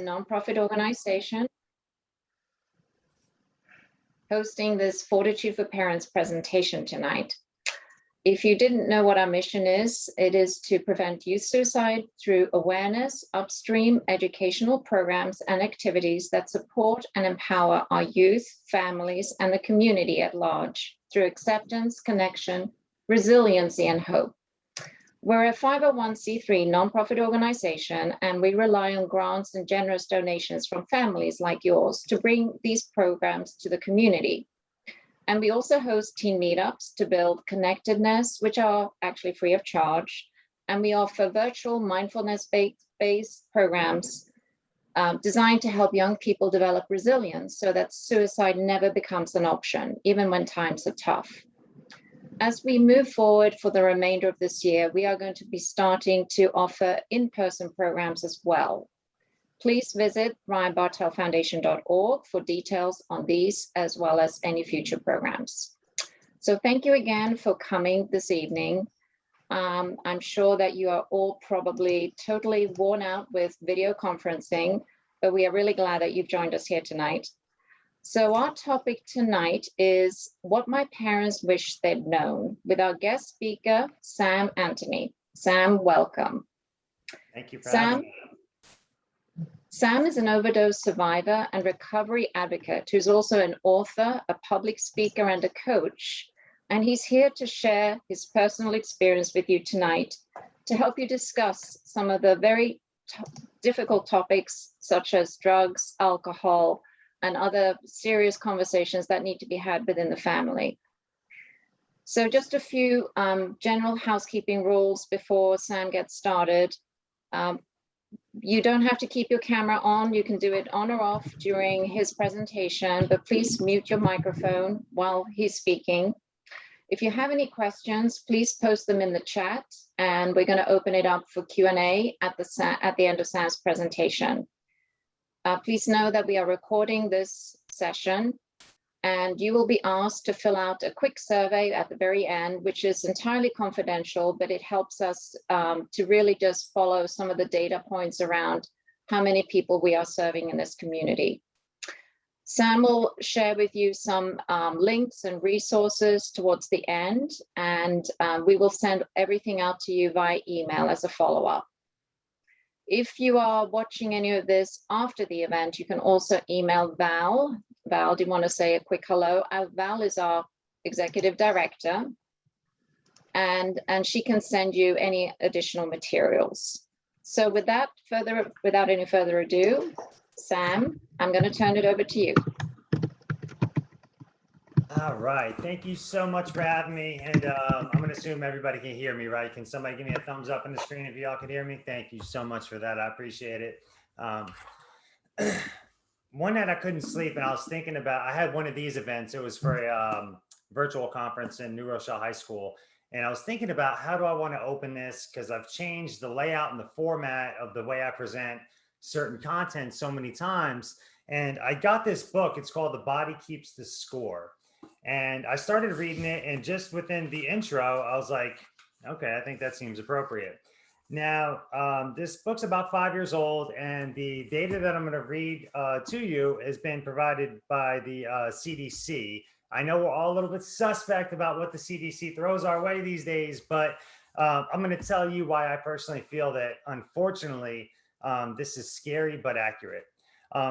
Nonprofit organization hosting this Fortitude for Parents presentation tonight. If you didn't know what our mission is, it is to prevent youth suicide through awareness, upstream educational programs and activities that support and empower our youth, families, and the community at large through acceptance, connection, resiliency, and hope. We're a 501c3 nonprofit organization, and we rely on grants and generous donations from families like yours to bring these programs to the community. And we also host teen meetups to build connectedness, which are actually free of charge. And we offer virtual mindfulness-based programs designed to help young people develop resilience so that suicide never becomes an option, even when times are tough. As we move forward for the remainder of this year, we are going to be starting to offer in-person programs as well. Please visit ryanbartelfoundation.org for details on these, as well as any future programs. So thank you again for coming this evening. I'm sure that you are all probably totally worn out with video conferencing, but we are really glad that you've joined us here tonight. So our topic tonight is what my parents wish they'd known, with our guest speaker, Sam Anthony. Sam, welcome. Thank you for having me. Sam is an overdose survivor and recovery advocate who's also an author, a public speaker, and a coach. And he's here to share his personal experience with you tonight to help you discuss some of the very difficult topics, such as drugs, alcohol, and other serious conversations that need to be had within the family. So just a few general housekeeping rules before Sam gets started. You don't have to keep your camera on. You can do it on or off during his presentation, but please mute your microphone while he's speaking. If you have any questions, please post them in the chat, and we're going to open it up for Q&A at the end of Sam's presentation. Please know that we are recording this session, and you will be asked to fill out a quick survey at the very end, which is entirely confidential, but it helps us to really just follow some of the data points around how many people we are serving in this community. Sam will share with you some links and resources towards the end, and we will send everything out to you via email as a follow-up. If you are watching any of this after the event, you can also email Val. Val, do you want to say a quick hello? Val is our executive director, and she can send you any additional materials. So without any further ado, Sam, I'm going to turn it over to you. All right. Thank you so much for having me. And I'm going to assume everybody can hear me, right? Can somebody give me a thumbs up on the screen if y'all can hear me? Thank you so much for that. I appreciate it. One night I couldn't sleep, and I was thinking about, I had one of these events. It was for a virtual conference in New Rochelle High School. And I was thinking about, how do I want to open this? Because I've changed the layout and the format of the way I present certain content so many times. And I got this book. It's called The Body Keeps the Score. And I started reading it, and just within the intro, I was like, okay, I think that seems appropriate. Now, this book's about 5 years old, and the data that I'm going to read to you has been provided by the CDC. I know we're all a little bit suspect about what the CDC throws our way these days, but I'm going to tell you why I personally feel that, unfortunately, this is scary but accurate.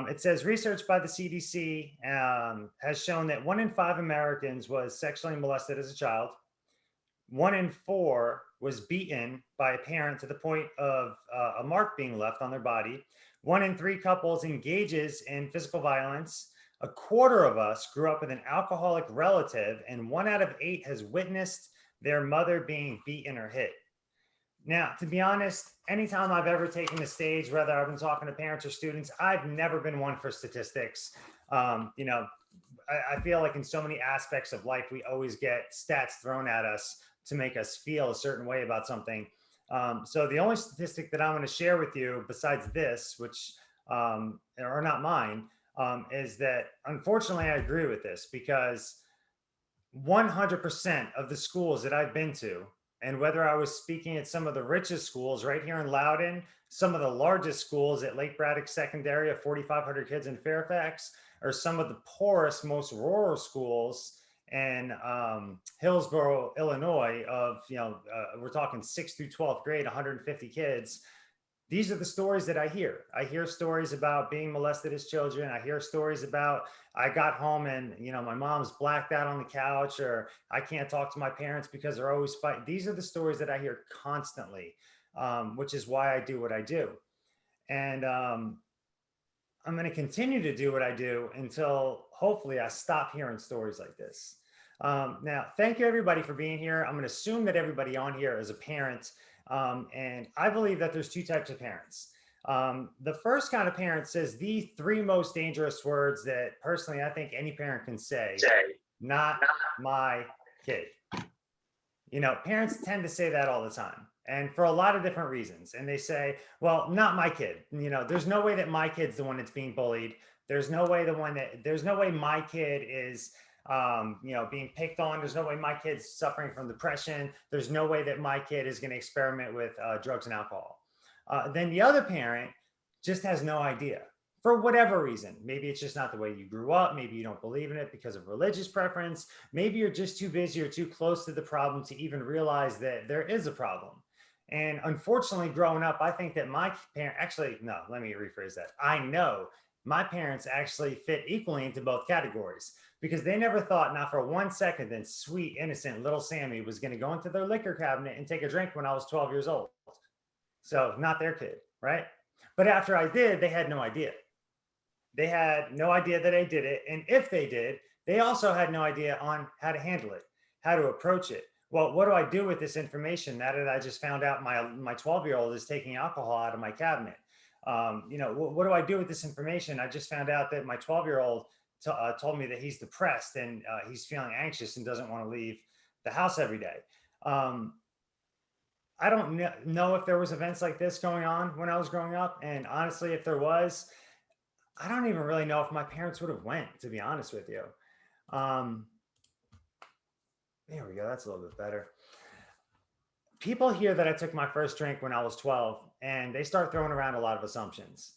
It says research by the CDC has shown that 1 in 5 Americans was sexually molested as a child. 1 in 4 was beaten by a parent to the point of a mark being left on their body. 1 in 3 couples engages in physical violence. A quarter of us grew up with an alcoholic relative, and 1 out of 8 has witnessed their mother being beaten or hit. Now, to be honest, anytime I've ever taken the stage, whether I've been talking to parents or students, I've never been one for statistics. You know, I feel like in so many aspects of life, we always get stats thrown at us to make us feel a certain way about something. So the only statistic that I'm going to share with you, besides this, which are not mine, is that unfortunately I agree with this, because 100% of the schools that I've been to, And whether I was speaking at some of the richest schools right here in Loudoun, some of the largest schools at Lake Braddock Secondary of 4,500 kids in Fairfax, or some of the poorest, most rural schools in Hillsborough, Illinois, of, we're talking 6th through 12th grade, 150 kids. These are the stories that I hear. I hear stories about being molested as children. I hear stories about I got home and my mom's blacked out on the couch, or I can't talk to my parents because they're always fighting. These are the stories that I hear constantly, which is why I do what I do. And I'm going to continue to do what I do until hopefully I stop hearing stories like this. Now, thank you everybody for being here. I'm going to assume that everybody on here is a parent. And I believe that there's two types of parents. The first kind of parent says the three most dangerous words that personally I think any parent can say: not my kid. Parents tend to say that all the time, and for a lot of different reasons. And they say, well, not my kid. There's no way that my kid's the one that's being bullied. There's no way my kid is being picked on. There's no way my kid's suffering from depression. There's no way that my kid is going to experiment with drugs and alcohol. Then the other parent just has no idea for whatever reason. Maybe it's just not the way you grew up. Maybe you don't believe in it because of religious preference. Maybe you're just too busy or too close to the problem to even realize that there is a problem. And unfortunately, growing up, I think that my parent, actually, no, let me rephrase that. I know my parents actually fit equally into both categories, because they never thought, not for 1 second, that sweet, innocent little Sammy was going to go into their liquor cabinet and take a drink when I was 12 years old. So not their kid, right? But after I did, they had no idea. They had no idea that I did it. And if they did, they also had no idea on how to handle it, how to approach it. Well, what do I do with this information now that I just found out my 12-year-old is taking alcohol out of my cabinet? What do I do with this information? I just found out that my 12-year-old told me that he's depressed and he's feeling anxious and doesn't want to leave the house every day. I don't know if there was events like this going on when I was growing up. And honestly, if there was, I don't even really know if my parents would have went, to be honest with you. There we go. That's a little bit better. People hear that I took my first drink when I was 12, and they start throwing around a lot of assumptions.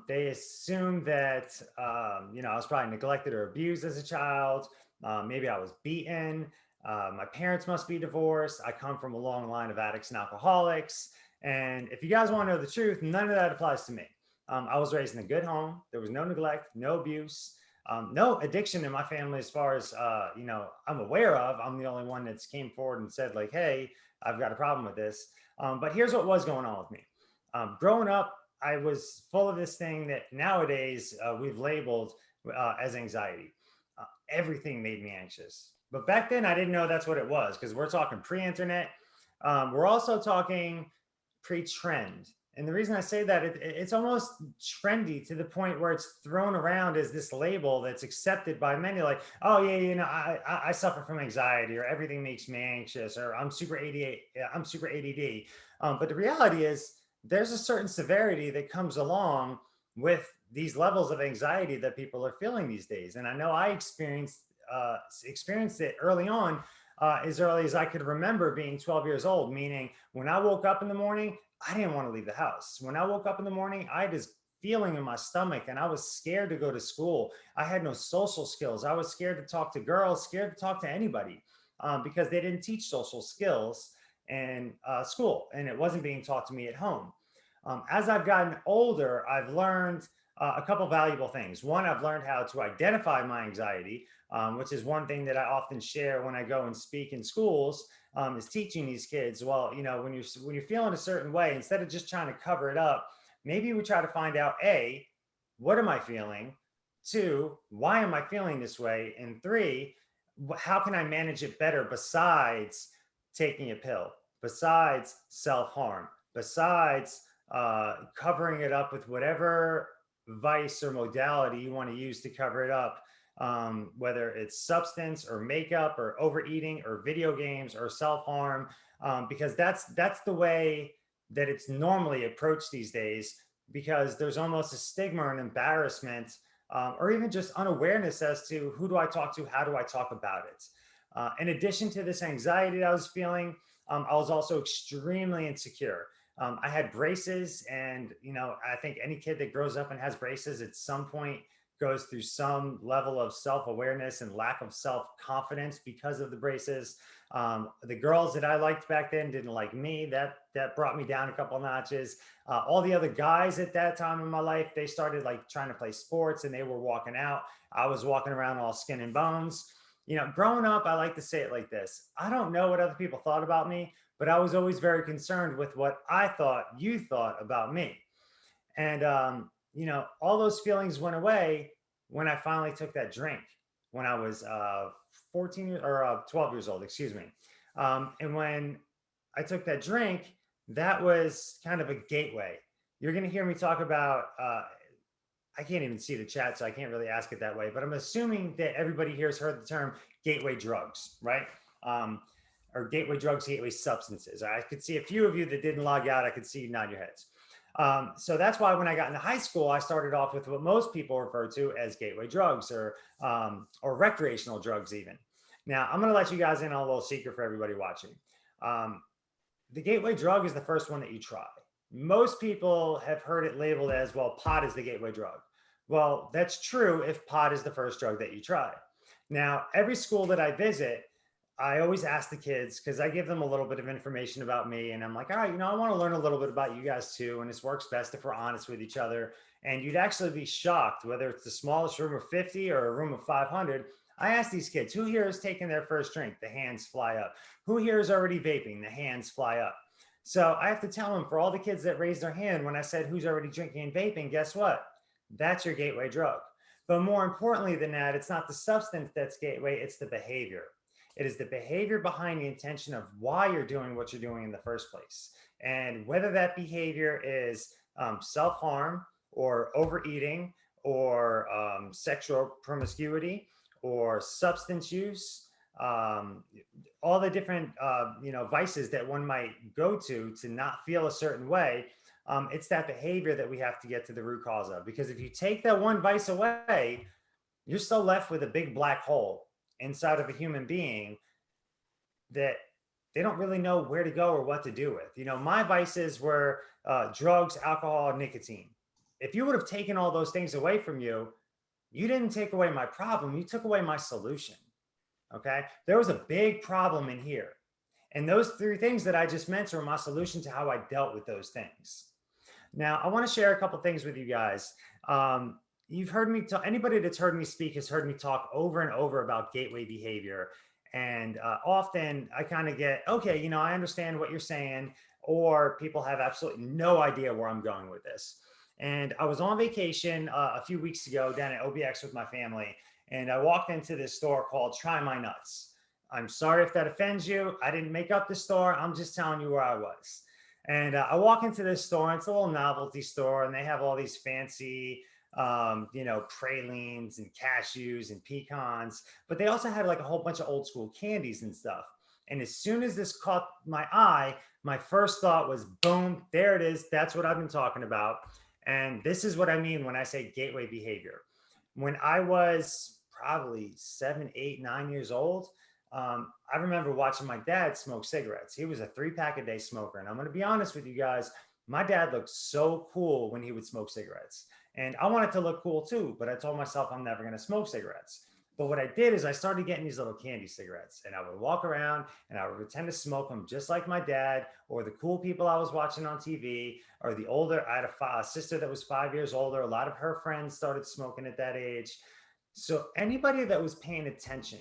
They assume that, I was probably neglected or abused as a child. Maybe I was beaten. My parents must be divorced. I come from a long line of addicts and alcoholics. And if you guys want to know the truth, none of that applies to me. I was raised in a good home. There was no neglect, no abuse, no addiction in my family as far as, I'm aware of. I'm the only one that's came forward and said, like, hey, I've got a problem with this. But here's what was going on with me. Growing up, I was full of this thing that nowadays we've labeled as anxiety. Everything made me anxious. But back then, I didn't know that's what it was, because we're talking pre-internet. We're also talking pre-trend. And the reason I say that, it's almost trendy to the point where it's thrown around as this label that's accepted by many, like, oh yeah, I suffer from anxiety, or everything makes me anxious, or I'm super ADD. But the reality is there's a certain severity that comes along with these levels of anxiety that people are feeling these days. And I know I experienced it early on, as early as I could remember, being 12 years old, meaning when I woke up in the morning, I didn't want to leave the house. When I woke up in the morning, I had this feeling in my stomach and I was scared to go to school. I had no social skills. I was scared to talk to girls, scared to talk to anybody, because they didn't teach social skills in school, and it wasn't being taught to me at home. As I've gotten older, I've learned a couple valuable things. One, I've learned how to identify my anxiety, which is one thing that I often share when I go and speak in schools, is teaching these kids, well, when you're feeling a certain way, instead of just trying to cover it up, maybe we try to find out, A, what am I feeling? 2, why am I feeling this way? And 3, how can I manage it better besides taking a pill, besides self-harm, besides covering it up with whatever vice or modality you want to use to cover it up, whether it's substance or makeup or overeating or video games or self-harm, because that's the way that it's normally approached these days, because there's almost a stigma and embarrassment, or even just unawareness as to who do I talk to, how do I talk about it. In addition to this anxiety that I was feeling, I was also extremely insecure. I had braces, and I think any kid that grows up and has braces at some point goes through some level of self-awareness and lack of self-confidence because of the braces. The girls that I liked back then didn't like me. That brought me down a couple notches. All the other guys at that time in my life, they started like trying to play sports and they were walking out. I was walking around all skin and bones. Growing up, I like to say it like this: I don't know what other people thought about me, but I was always very concerned with what I thought you thought about me. And, all those feelings went away when I finally took that drink when I was 14 or 12 years old, excuse me. And when I took that drink, that was kind of a gateway. You're going to hear me talk about, I can't even see the chat, so I can't really ask it that way, but I'm assuming that everybody here has heard the term gateway drugs, right? Or gateway drugs, gateway substances. I could see a few of you that didn't log out. I could see you nod your heads. So that's why when I got into high school, I started off with what most people refer to as gateway drugs or recreational drugs even. Now, I'm going to let you guys in on a little secret for everybody watching. The gateway drug is the first one that you try. Most people have heard it labeled as, well, pot is the gateway drug. Well, that's true if pot is the first drug that you try. Now, every school that I visit, I always ask the kids, because I give them a little bit of information about me, and I'm like, all right, I want to learn a little bit about you guys too, and this works best if we're honest with each other. And you'd actually be shocked, whether it's the smallest room of 50 or a room of 500. I ask these kids, who here has taken their first drink? The hands fly up. Who here is already vaping? The hands fly up. So I have to tell them, for all the kids that raised their hand when I said who's already drinking and vaping, guess what? That's your gateway drug. But more importantly than that, it's not the substance that's gateway, it's the behavior. It is the behavior behind the intention of why you're doing what you're doing in the first place. And whether that behavior is self-harm or overeating or sexual promiscuity or substance use, all the different vices that one might go to not feel a certain way, it's that behavior that we have to get to the root cause of. Because if you take that one vice away, you're still left with a big black hole inside of a human being that they don't really know where to go or what to do with. My vices were drugs, alcohol, nicotine. If you would have taken all those things away from you, you didn't take away my problem, you took away my solution. Okay, there was a big problem in here, and those three things that I just mentioned were my solution to how I dealt with those things. Now, I want to share a couple things with you guys. You've heard me talk, anybody that's heard me speak has heard me talk over and over about gateway behavior. And often I kind of get, okay, I understand what you're saying, or people have absolutely no idea where I'm going with this. And I was on vacation a few weeks ago down at OBX with my family, and I walked into this store called Try My Nuts. I'm sorry if that offends you. I didn't make up the store. I'm just telling you where I was. And I walk into this store, and it's a little novelty store, and they have all these fancy pralines and cashews and pecans, but they also had like a whole bunch of old school candies and stuff. And as soon as this caught my eye, my first thought was, boom, there it is. That's what I've been talking about. And this is what I mean when I say gateway behavior. When I was probably 7, 8, 9 years old, I remember watching my dad smoke cigarettes. He was a 3-pack a day smoker. And I'm going to be honest with you guys, my dad looked so cool when he would smoke cigarettes. And I wanted to look cool too, but I told myself I'm never going to smoke cigarettes. But what I did is I started getting these little candy cigarettes, and I would walk around and I would pretend to smoke them just like my dad or the cool people I was watching on TV, or the older, I had a sister that was 5 years older. A lot of her friends started smoking at that age. So anybody that was paying attention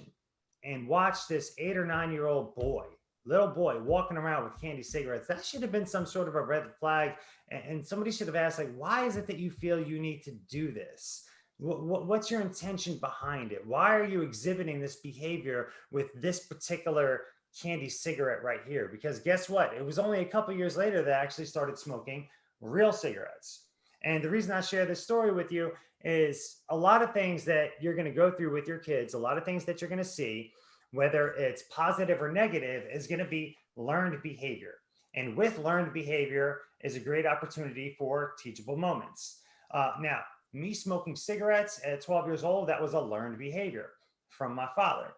and watched this 8 or 9-year-old boy, little boy, walking around with candy cigarettes, that should have been some sort of a red flag. And somebody should have asked, like, why is it that you feel you need to do this? What's your intention behind it? Why are you exhibiting this behavior with this particular candy cigarette right here? Because guess what? It was only a couple years later that I actually started smoking real cigarettes. And the reason I share this story with you is a lot of things that you're going to go through with your kids, a lot of things that you're going to see, whether it's positive or negative, is going to be learned behavior. And with learned behavior is a great opportunity for teachable moments. Now, me smoking cigarettes at 12 years old, that was a learned behavior from my father.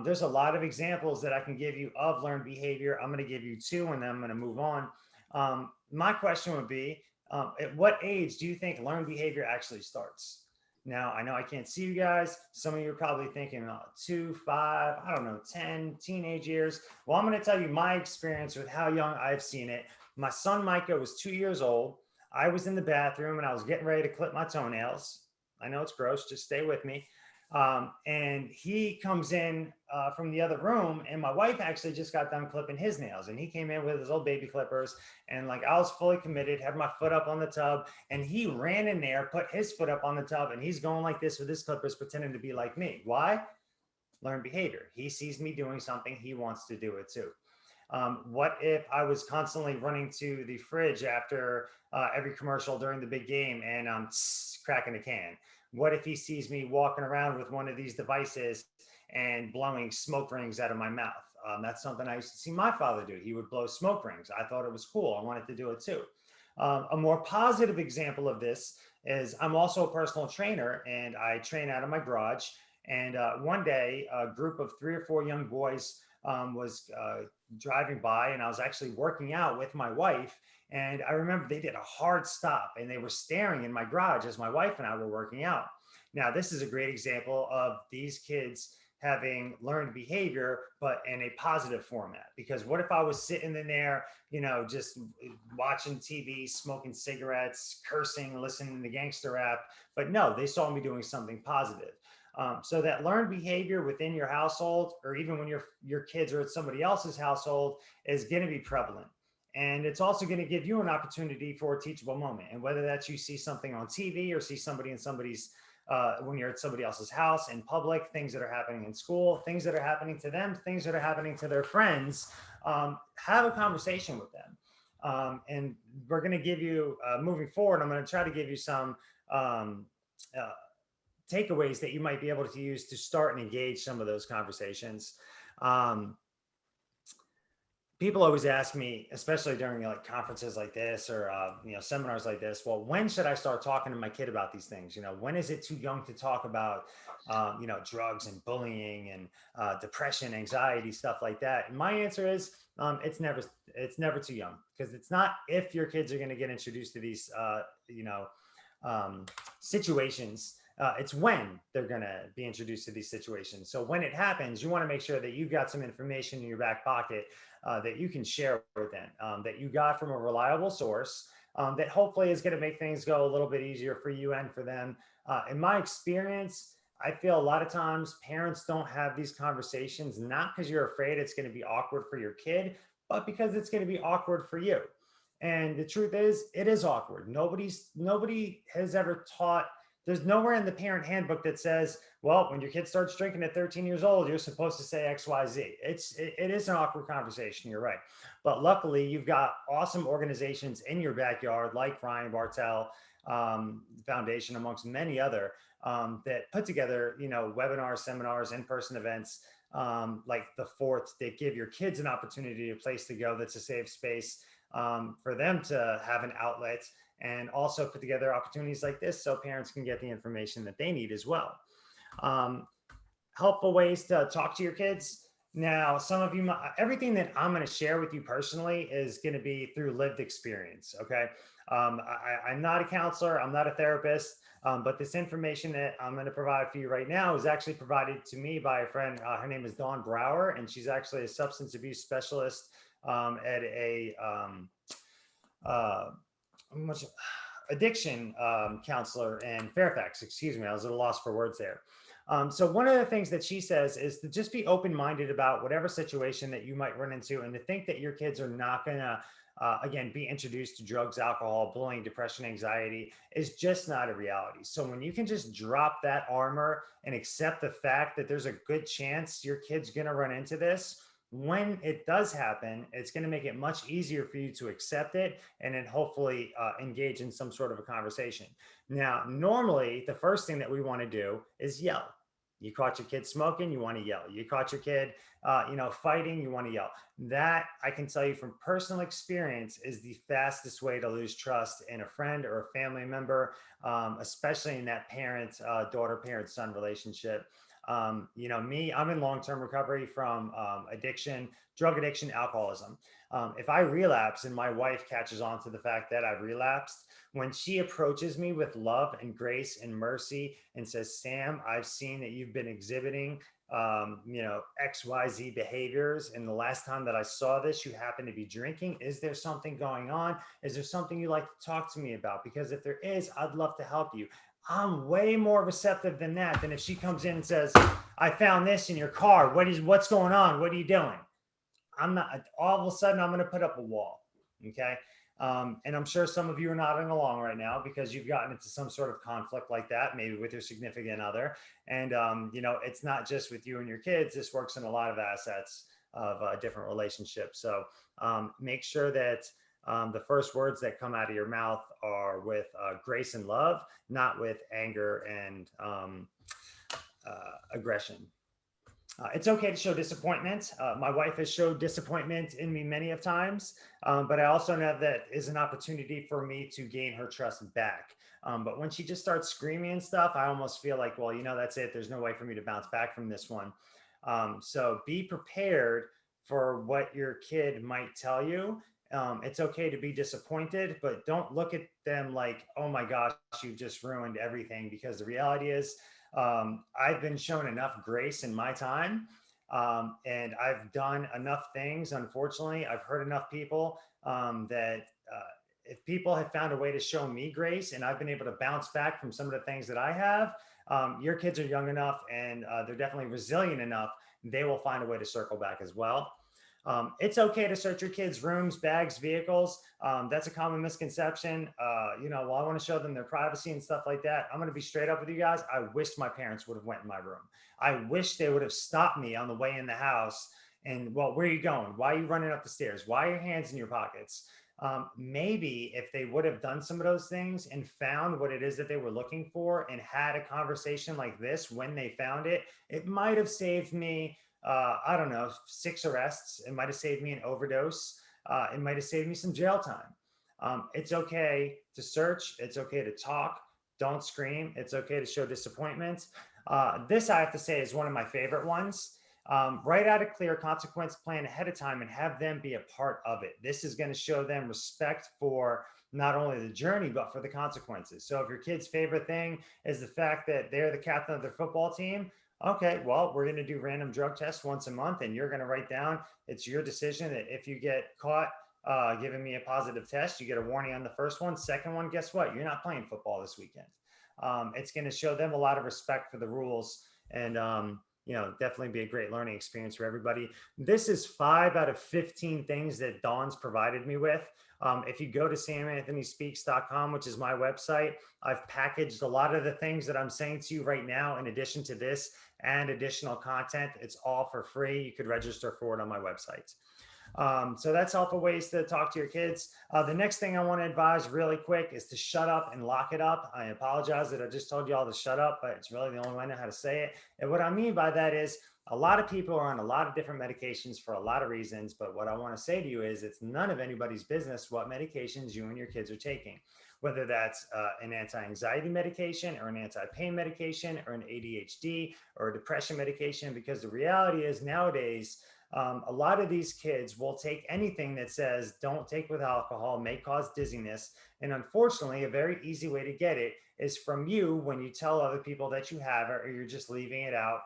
There's a lot of examples that I can give you of learned behavior. I'm going to give you two and then I'm going to move on. My question would be, at what age do you think learned behavior actually starts? Now, I know I can't see you guys. Some of you are probably thinking 2, 5, I don't know, 10, teenage years. Well, I'm going to tell you my experience with how young I've seen it. My son Micah was 2 years old. I was in the bathroom and I was getting ready to clip my toenails. I know it's gross, just stay with me. And he comes in from the other room, and my wife actually just got done clipping his nails, and he came in with his old baby clippers, and like I was fully committed, had my foot up on the tub, and he ran in there, put his foot up on the tub, and he's going like this with his clippers, pretending to be like me. Why? Learned behavior. He sees me doing something, he wants to do it too. What if I was constantly running to the fridge after every commercial during the big game and cracking a can? What if he sees me walking around with one of these devices and blowing smoke rings out of my mouth? That's something I used to see my father do. He would blow smoke rings. I thought it was cool. I wanted to do it too. A more positive example of this is I'm also a personal trainer and I train out of my garage. And one day, a group of 3 or 4 young boys was driving by, and I was actually working out with my wife. And I remember they did a hard stop and they were staring in my garage as my wife and I were working out. Now, this is a great example of these kids having learned behavior, but in a positive format. Because what if I was sitting in there, just watching TV, smoking cigarettes, cursing, listening to gangster rap? But no, they saw me doing something positive. So that learned behavior within your household, or even when your kids are at somebody else's household, is going to be prevalent. And it's also going to give you an opportunity for a teachable moment. And whether that's you see something on TV or see somebody in when you're at somebody else's house, in public, things that are happening in school, things that are happening to them, things that are happening to their friends, have a conversation with them. And we're going to give you, moving forward, I'm going to try to give you some takeaways that you might be able to use to start and engage some of those conversations. People always ask me, especially during like conferences like this or seminars like this, well, when should I start talking to my kid about these things? When is it too young to talk about drugs and bullying and depression, anxiety, stuff like that? And my answer is it's never too young, because it's not if your kids are going to get introduced to these situations. It's when they're going to be introduced to these situations. So when it happens, you want to make sure that you've got some information in your back pocket that you can share with them, that you got from a reliable source, that hopefully is going to make things go a little bit easier for you and for them. In my experience, I feel a lot of times parents don't have these conversations, not because you're afraid it's going to be awkward for your kid, but because it's going to be awkward for you. And the truth is, it is awkward. Nobody has ever taught. There's nowhere in the parent handbook that says, well, when your kid starts drinking at 13 years old, you're supposed to say X, Y, Z. It is an awkward conversation. You're right. But luckily, you've got awesome organizations in your backyard like Ryan Bartel Foundation, amongst many other, that put together, webinars, seminars, in-person events like the Fourth, that give your kids an opportunity, a place to go that's a safe space for them to have an outlet, and also put together opportunities like this so parents can get the information that they need as well. Helpful ways to talk to your kids. Now, some of you, everything that I'm going to share with you personally is going to be through lived experience. Okay. I'm not a counselor. I'm not a therapist. But this information that I'm going to provide for you right now is actually provided to me by a friend. Her name is Dawn Brower, and she's actually a substance abuse specialist at a addiction counselor in Fairfax. Excuse me, I was at a loss for words there. So one of the things that she says is to just be open-minded about whatever situation that you might run into, and to think that your kids are not going to, again, be introduced to drugs, alcohol, bullying, depression, anxiety is just not a reality. So when you can just drop that armor and accept the fact that there's a good chance your kid's going to run into this, when it does happen, it's going to make it much easier for you to accept it and then hopefully engage in some sort of a conversation. Now, normally, the first thing that we want to do is yell. You caught your kid smoking, you want to yell. You caught your kid, fighting, you want to yell. That, I can tell you from personal experience, is the fastest way to lose trust in a friend or a family member, especially in that daughter, parent, son relationship. You know, I'm in long-term recovery from addiction, drug addiction, alcoholism. If I relapse and my wife catches on to the fact that I've relapsed, when she approaches me with love and grace and mercy and says, Sam, I've seen that you've been exhibiting, you know, XYZ behaviors. And the last time that I saw this, you happen to be drinking. Is there something going on? Is there something you'd like to talk to me about? Because if there is, I'd love to help you. I'm way more receptive than that, than if she comes in and says, I found this in your car. What's going on? What are you doing? I'm not, all of a sudden I'm going to put up a wall. Okay. And I'm sure some of you are nodding along right now because you've gotten into some sort of conflict like that, maybe with your significant other. And, you know, it's not just with you and your kids. This works in a lot of assets of different relationships. So make sure that the first words that come out of your mouth are with grace and love, not with anger and aggression. It's okay to show disappointment. My wife has showed disappointment in me many of times, but I also know that is an opportunity for me to gain her trust back. But when she just starts screaming and stuff, I almost feel like, well, you know, that's it. There's no way for me to bounce back from this one. So be prepared for what your kid might tell you. It's okay to be disappointed, but don't look at them like, oh my gosh, you just ruined everything. Because the reality is, I've been shown enough grace in my time, and I've done enough things. Unfortunately, I've hurt enough people that if people have found a way to show me grace and I've been able to bounce back from some of the things that I have, your kids are young enough and they're definitely resilient enough. They will find a way to circle back as well. It's okay to search your kids' rooms, bags, vehicles. That's a common misconception. You know, well, I want to show them their privacy and stuff like that. I'm going to be straight up with you guys. I wish my parents would have went in my room. I wish they would have stopped me on the way in the house. And, well, where are you going? Why are you running up the stairs? Why are your hands in your pockets? Maybe if they would have done some of those things and found what it is that they were looking for and had a conversation like this when they found it, it might have saved me I don't know, 6 arrests. It might have saved me an overdose. It might have saved me some jail time. It's okay to search. It's okay to talk. Don't scream. It's okay to show disappointment. This, I have to say, is one of my favorite ones. Write out a clear consequence plan ahead of time and have them be a part of it. This is going to show them respect for not only the journey, but for the consequences. So if your kid's favorite thing is the fact that they're the captain of their football team, okay, well, we're going to do random drug tests once a month, and you're going to write down, it's your decision that if you get caught giving me a positive test, you get a warning on the first one. Second one, guess what? You're not playing football this weekend. It's going to show them a lot of respect for the rules, and you know, definitely be a great learning experience for everybody. This is 5 out of 15 things that Dawn's provided me with. If you go to samanthonyspeaks.com, which is my website, I've packaged a lot of the things that I'm saying to you right now in addition to this and additional content. It's all for free. You could register for it on my website. So that's helpful ways to talk to your kids. The next thing I want to advise really quick is to shut up and lock it up. I apologize that I just told you all to shut up, but it's really the only way I know how to say it. And what I mean by that is a lot of people are on a lot of different medications for a lot of reasons. But what I want to say to you is it's none of anybody's business what medications you and your kids are taking, whether that's an anti-anxiety medication or an anti-pain medication or an ADHD or a depression medication, because the reality is nowadays, a lot of these kids will take anything that says don't take with alcohol, may cause dizziness. And unfortunately, a very easy way to get it is from you when you tell other people that you have it, or you're just leaving it out,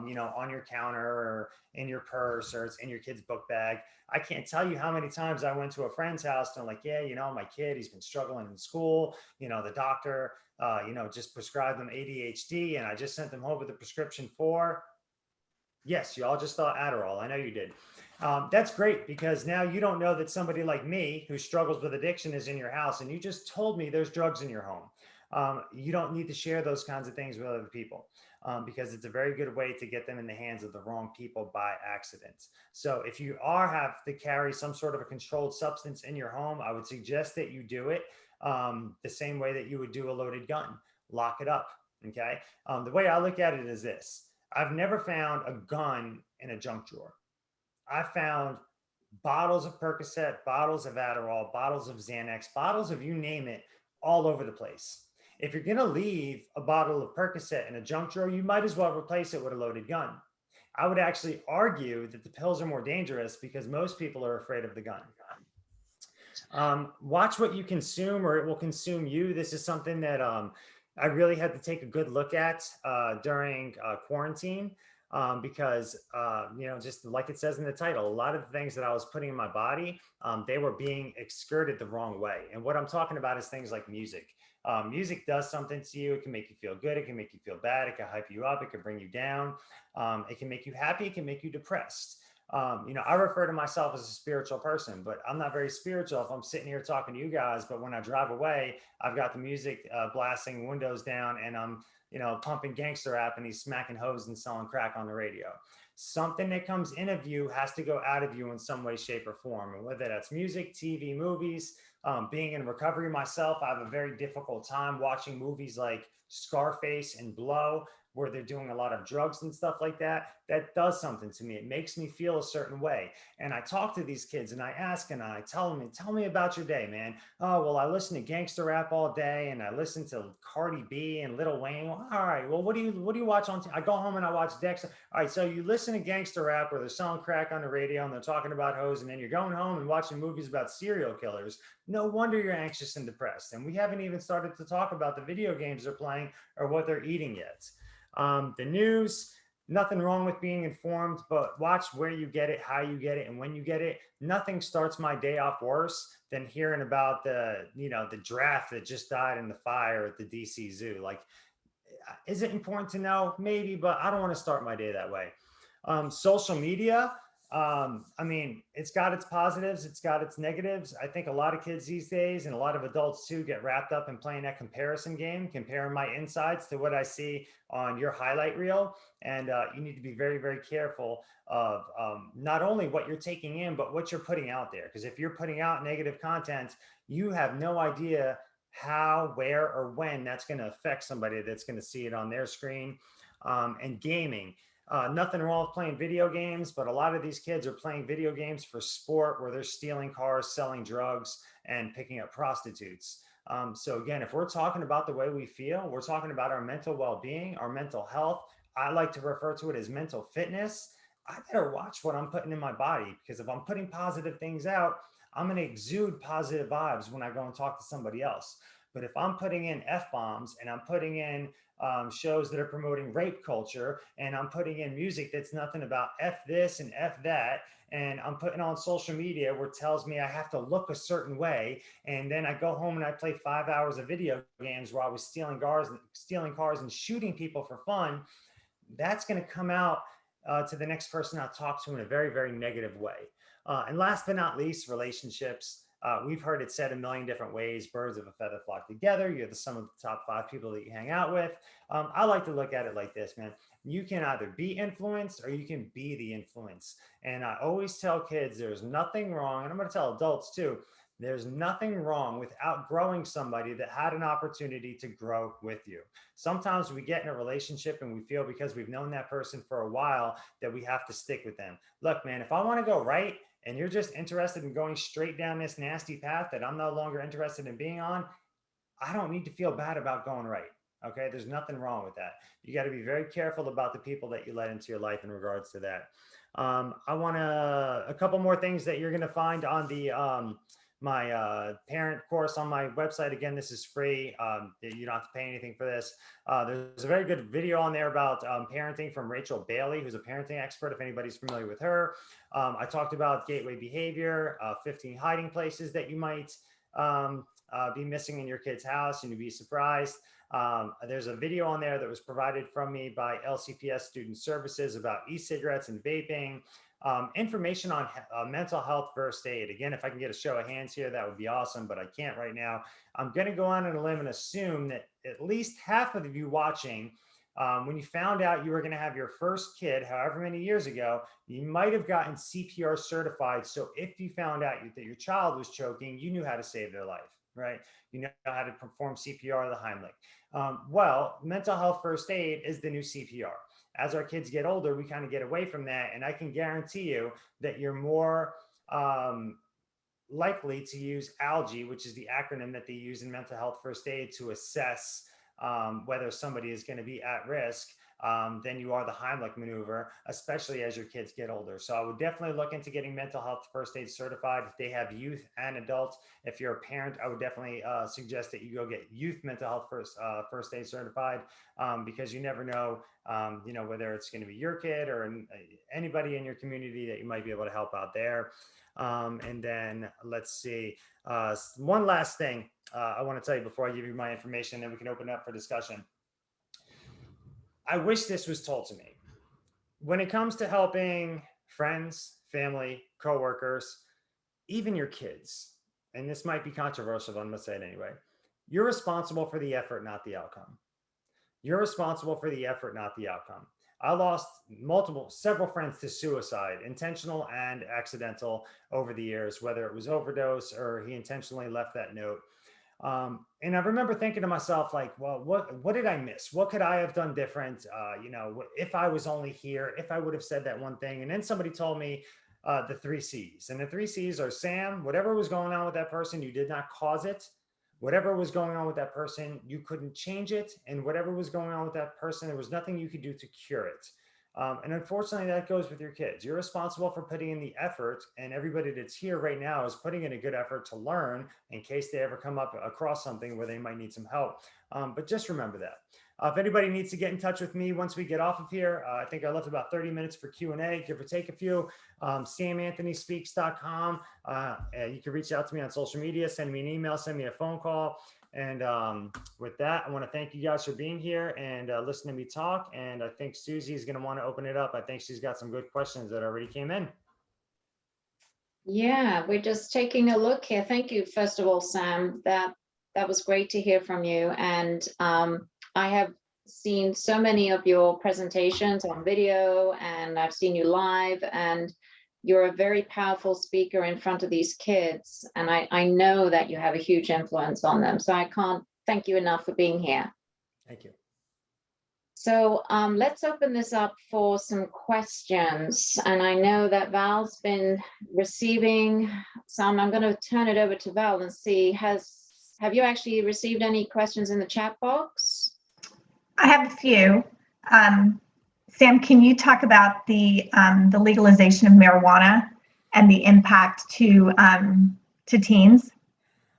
you know, on your counter or in your purse, or it's in your kid's book bag. I can't tell you how many times I went to a friend's house and I'm like, yeah, you know, my kid, he's been struggling in school. You know, the doctor, you know, just prescribed them ADHD, and I just sent them home with a prescription for. Yes, you all just thought Adderall. I know you did. That's great, because now you don't know that somebody like me who struggles with addiction is in your house, and you just told me there's drugs in your home. You don't need to share those kinds of things with other people, because it's a very good way to get them in the hands of the wrong people by accident. So if you have to carry some sort of a controlled substance in your home, I would suggest that you do it the same way that you would do a loaded gun. Lock it up. Okay. The way I look at it is this. I've never found a gun in a junk drawer. I found bottles of Percocet, bottles of Adderall, bottles of Xanax, bottles of you name it, all over the place. If you're going to leave a bottle of Percocet in a junk drawer, you might as well replace it with a loaded gun. I would actually argue that the pills are more dangerous because most people are afraid of the gun. Watch what you consume, or it will consume you. This is something that I really had to take a good look at during quarantine, because just like it says in the title, a lot of the things that I was putting in my body, they were being excreted the wrong way. And what I'm talking about is things like music. Music does something to you. It can make you feel good. It can make you feel bad. It can hype you up. It can bring you down. It can make you happy. It can make you depressed. I refer to myself as a spiritual person, but I'm not very spiritual if I'm sitting here talking to you guys. But when I drive away, I've got the music blasting, windows down, and I'm, pumping gangster rap, and he's smacking hoes and selling crack on the radio. Something that comes in of you has to go out of you in some way, shape, or form. And whether that's music, TV, movies, being in recovery myself, I have a very difficult time watching movies like Scarface and Blow, where they're doing a lot of drugs and stuff like that. That does something to me. It makes me feel a certain way. And I talk to these kids and I ask and I tell me about your day, man. Oh, well, I listen to gangster rap all day and I listen to Cardi B and Lil Wayne. Well, all right. Well, what do you watch on I go home and I watch Dexter. All right. So you listen to gangster rap where they're selling crack on the radio and they're talking about hoes, and then you're going home and watching movies about serial killers. No wonder you're anxious and depressed. And we haven't even started to talk about the video games they're playing or what they're eating yet. The news, nothing wrong with being informed, but watch where you get it, how you get it, and when you get it. Nothing starts my day off worse than hearing about the draft that just died in the fire at the DC Zoo. Like, is it important to know? Maybe, but I don't want to start my day that way. Social media, it's got its positives, it's got its negatives. I think a lot of kids these days, and a lot of adults too, get wrapped up in playing that comparison game, comparing my insides to what I see on your highlight reel. And you need to be very, very careful of not only what you're taking in, but what you're putting out there. Because if you're putting out negative content, you have no idea how, where, or when that's going to affect somebody that's going to see it on their screen. And gaming. Nothing wrong with playing video games, but a lot of these kids are playing video games for sport, where they're stealing cars, selling drugs, and picking up prostitutes. So again, if we're talking about the way we feel, we're talking about our mental well-being, our mental health. I like to refer to it as mental fitness. I better watch what I'm putting in my body, because if I'm putting positive things out, I'm going to exude positive vibes when I go and talk to somebody else. But if I'm putting in F-bombs and I'm putting in shows that are promoting rape culture, and I'm putting in music that's nothing about F this and F that, and I'm putting on social media where it tells me I have to look a certain way, and then I go home and I play 5 hours of video games where I was stealing cars and shooting people for fun, that's going to come out to the next person I talk to in a very, very negative way. And last but not least, relationships. We've heard it said a million different ways. Birds of a feather flock together. You're the sum of the top 5 people that you hang out with. I like to look at it like this, man. You can either be influenced or you can be the influence. And I always tell kids there's nothing wrong, and I'm going to tell adults too, there's nothing wrong with outgrowing somebody that had an opportunity to grow with you. Sometimes we get in a relationship and we feel because we've known that person for a while that we have to stick with them. Look, man, if I want to go right and you're just interested in going straight down this nasty path that I'm no longer interested in being on, I don't need to feel bad about going right. Okay. There's nothing wrong with that. You got to be very careful about the people that you let into your life in regards to that. I want a couple more things that you're going to find on the, my parent course on my website. Again, this is free. You don't have to pay anything for this. There's a very good video on there about parenting from Rachel Bailey, who's a parenting expert, if anybody's familiar with her. I talked about gateway behavior, 15 hiding places that you might be missing in your kid's house, and you'd be surprised. There's a video on there that was provided from me by LCPS Student Services about e-cigarettes and vaping. Information on mental health first aid. Again, if I can get a show of hands here, that would be awesome, but I can't right now. I'm going to go on a limb and assume that at least half of you watching, when you found out you were going to have your first kid, however many years ago, you might have gotten CPR certified. So if you found out that your child was choking, you knew how to save their life, right? You know how to perform CPR, the Heimlich. Well, mental health first aid is the new CPR. As our kids get older, we kind of get away from that. And I can guarantee you that you're more likely to use ALGE, which is the acronym that they use in mental health first aid to assess whether somebody is going to be at risk, than you are the Heimlich maneuver, especially as your kids get older. So I would definitely look into getting mental health first aid certified if they have youth and adults. If you're a parent, I would definitely suggest that you go get youth mental health first aid certified, because you never know, whether it's going to be your kid or anybody in your community that you might be able to help out there. And then let's see, one last thing I want to tell you before I give you my information, and we can open up for discussion. I wish this was told to me. When it comes to helping friends, family, coworkers, even your kids, and this might be controversial, but I'm going to say it anyway, you're responsible for the effort, not the outcome. You're responsible for the effort, not the outcome. I lost several friends to suicide, intentional and accidental, over the years, whether it was overdose or he intentionally left that note. And I remember thinking to myself, like, well, what did I miss? What could I have done different? If I was only here, if I would have said that one thing. And then somebody told me the 3 C's. And the 3 C's are: Sam, whatever was going on with that person, you did not cause it. Whatever was going on with that person, you couldn't change it. And whatever was going on with that person, there was nothing you could do to cure it. And unfortunately, that goes with your kids. You're responsible for putting in the effort, and everybody that's here right now is putting in a good effort to learn in case they ever come up across something where they might need some help. But just remember that. If anybody needs to get in touch with me once we get off of here, I think I left about 30 minutes for Q&A, give or take a few. SamAnthonySpeaks.com. You can reach out to me on social media, send me an email, send me a phone call. And with that, I want to thank you guys for being here and listening to me talk. And I think Susie is going to want to open it up. I think she's got some good questions that already came in. Yeah, we're just taking a look here. Thank you, first of all, Sam. That was great to hear from you. And I have seen so many of your presentations on video, and I've seen you live, and you're a very powerful speaker in front of these kids. And I know that you have a huge influence on them. So I can't thank you enough for being here. Thank you. So let's open this up for some questions. And I know that Val's been receiving some. I'm going to turn it over to Val and see, have you actually received any questions in the chat box? I have a few. Sam, can you talk about the legalization of marijuana and the impact to teens?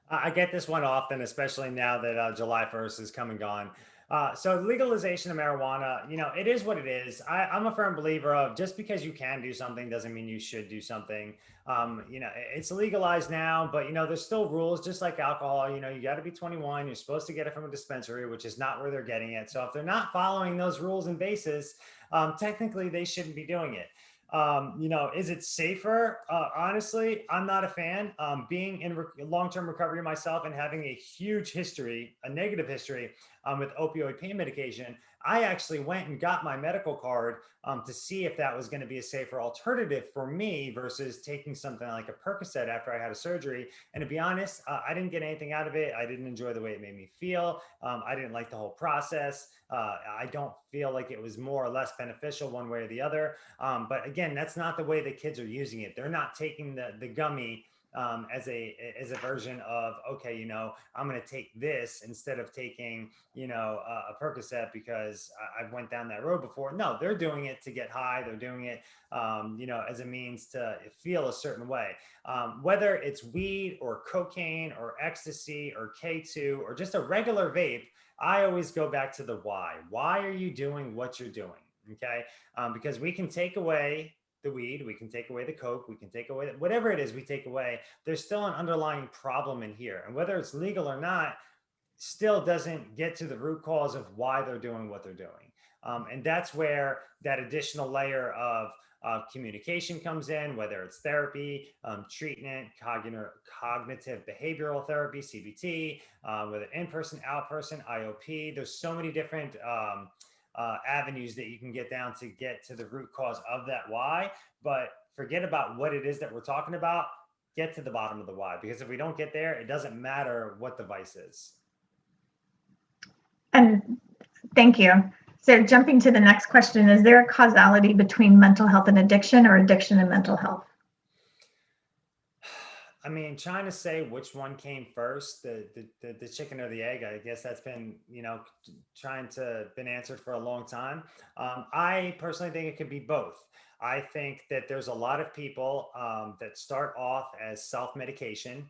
I get this one often, especially now that July 1st is come and gone. So legalization of marijuana, it is what it is. I'm a firm believer of just because you can do something doesn't mean you should do something. It's legalized now, but there's still rules, just like alcohol. You got to be 21. You're supposed to get it from a dispensary, which is not where they're getting it. So if they're not following those rules and basis, technically they shouldn't be doing it. Is it safer? Honestly, I'm not a fan. Being in long-term recovery myself and having a huge history, a negative history with opioid pain medication, I actually went and got my medical card to see if that was going to be a safer alternative for me versus taking something like a Percocet after I had a surgery. And to be honest, I didn't get anything out of it. I didn't enjoy the way it made me feel. I didn't like the whole process. I don't feel like it was more or less beneficial one way or the other. But again, that's not the way the kids are using it. They're not taking the gummy as a version of, okay, I'm going to take this instead of taking, a Percocet because I went down that road before. No, they're doing it to get high. They're doing it, as a means to feel a certain way. Whether it's weed or cocaine or ecstasy or K2 or just a regular vape, I always go back to the why. Why are you doing what you're doing? Okay. Because we can take away the weed, we can take away the coke, we can take away whatever it is we take away. There's still an underlying problem in here. And whether it's legal or not, still doesn't get to the root cause of why they're doing what they're doing. And that's where that additional layer of communication comes in, whether it's therapy, treatment, cognitive behavioral therapy, CBT, whether in-person, out-person, IOP. There's so many different avenues that you can get down to get to the root cause of that why, but forget about what it is that we're talking about. Get to the bottom of the why, because if we don't get there, it doesn't matter what the vice is. And thank you. So jumping to the next question, is there a causality between mental health and addiction, or addiction and mental health? I mean, trying to say which one came first, the chicken or the egg, I guess that's been, trying to been answered for a long time. I personally think it could be both. I think that there's a lot of people that start off as self-medication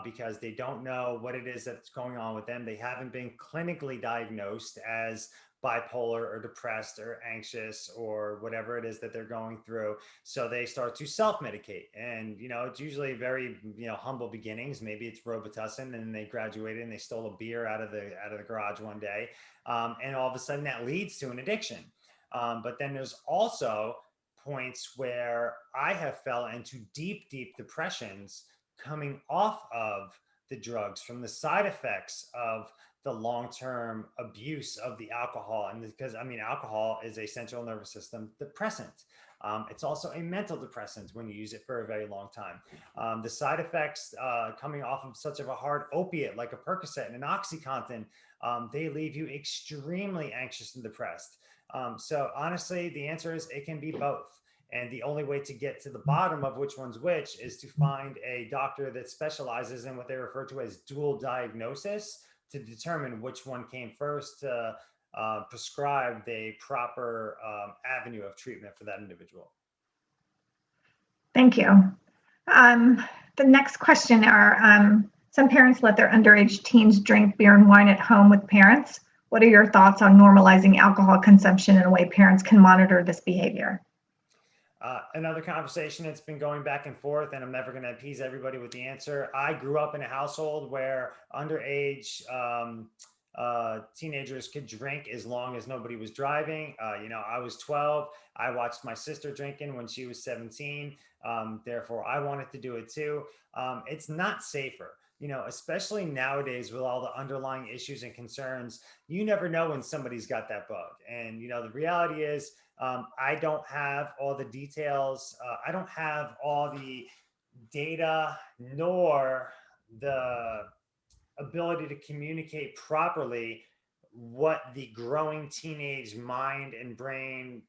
because they don't know what it is that's going on with them. They haven't been clinically diagnosed as bipolar or depressed or anxious or whatever it is that they're going through. So they start to self-medicate, and it's usually very humble beginnings. Maybe it's Robitussin, and they graduated and they stole a beer out of the garage one day, and all of a sudden that leads to an addiction. But then there's also points where I have fell into deep, deep depressions coming off of the drugs from the side effects of the long-term abuse of the alcohol. And because alcohol is a central nervous system depressant. It's also a mental depressant when you use it for a very long time. The side effects coming off of such of a hard opiate like a Percocet and an OxyContin, they leave you extremely anxious and depressed. So honestly, the answer is it can be both. And the only way to get to the bottom of which one's which is to find a doctor that specializes in what they refer to as dual diagnosis to determine which one came first to prescribe the proper avenue of treatment for that individual. Thank you. The next question are, some parents let their underage teens drink beer and wine at home with parents. What are your thoughts on normalizing alcohol consumption in a way parents can monitor this behavior? Another conversation that's been going back and forth, and I'm never going to appease everybody with the answer. I grew up in a household where underage teenagers could drink as long as nobody was driving. I was 12. I watched my sister drinking when she was 17. Therefore, I wanted to do it too. It's not safer. Especially nowadays with all the underlying issues and concerns, you never know when somebody's got that bug. And, the reality is, I don't have all the details. I don't have all the data nor the ability to communicate properly what the growing teenage mind and brain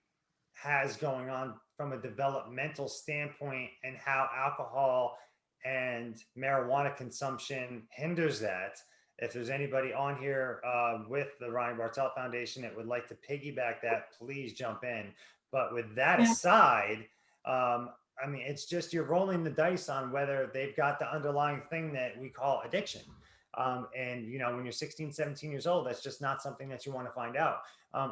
has going on from a developmental standpoint and how alcohol and marijuana consumption hinders that. If there's anybody on here with the Ryan Bartel Foundation that would like to piggyback that, please jump in. But with that aside, it's just you're rolling the dice on whether they've got the underlying thing that we call addiction. And when you're 16, 17 years old, that's just not something that you want to find out.